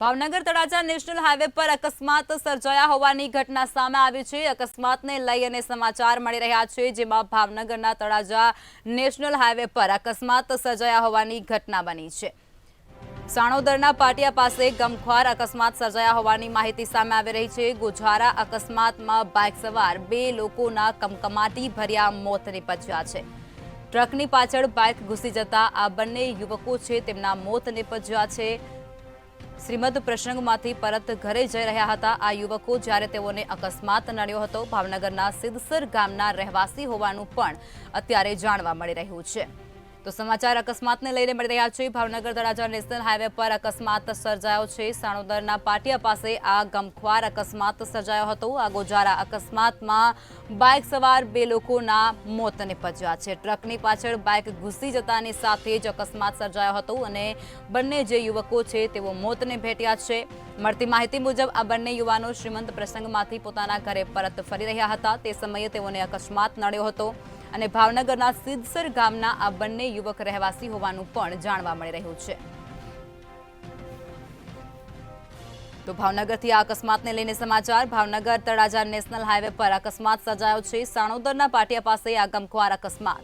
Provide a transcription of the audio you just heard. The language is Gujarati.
ભાવનગર તળાજા નેશનલ હાઈવે પર અકસ્માત સર્જાયા હોવાની ઘટના સામે આવી છે। અકસ્માતને લઈ અને સમાચાર મળી રહ્યા છે, જેમાં ભાવનગરના તળાજા નેશનલ હાઈવે પર અકસ્માત સર્જાયા હોવાની ઘટના બની છે। સાણોદરના પાટિયા પાસે ગમખ્વાર અકસ્માત સર્જાયા હોવાની માહિતી સામે આવી રહી છે। ગોઝારા અકસ્માતમાં બાઇક સવાર બે લોકોના કમકમાટી ભર્યા મોત નીપજ્યા છે। ટ્રકની પાછળ બાઇક ઘૂસી જતા આ બંને યુવકો છે તેમના મોત નીપજ્યા છે। શ્રીમદ પ્રસંગમાંથી પરત ઘરે જઈ રહ્યા હતા આ યુવકો, જ્યારે તેઓને અકસ્માત નડ્યો હતો। ભાવનગરના સિદ્ધસર ગામના રહેવાસી હોવાનું પણ અત્યારે જાણવા મળી રહ્યું છે। તો સમાચાર અકસ્માતને લઈને મળી રહ્યા છે। ભાવનગર તળાજા નેશનલ હાઈવે પર અકસ્માત સર્જાયો છે। સાણોદરના પાટિયા પાસે આ ગમખ્વાર અકસ્માત સર્જાયો હતો। આ ગોઝારા અકસ્માતમાં બાઇક સવાર બે લોકોના મોત નીપજ્યા છે। ટ્રકની પાછળ બાઇક ઘૂસી જતાની સાથે જ અકસ્માત સર્જાયો હતો અને બંને જે યુવકો છે તેઓ મોતને ભેટ્યા છે। મળતી માહિતી મુજબ આ બંને યુવાનો શ્રીમંત પ્રસંગમાંથી પોતાના ઘરે પરત ફરી રહ્યા હતા। તે સમયે તેઓને અકસ્માત નડ્યો હતો અને ભાવનગરના સિદ્ધસર ગામના આ બંને યુવક રહેવાસી હોવાનું પણ જાણવા મળી રહ્યું છે। તો ભાવનગરથી આ અકસ્માતને લઈને સમાચાર। ભાવનગર તળાજા નેશનલ હાઈવે પર અકસ્માત સર્જાયો છે। સાણોદરના પાટિયા પાસે આ ગમખ્વાર અકસ્માત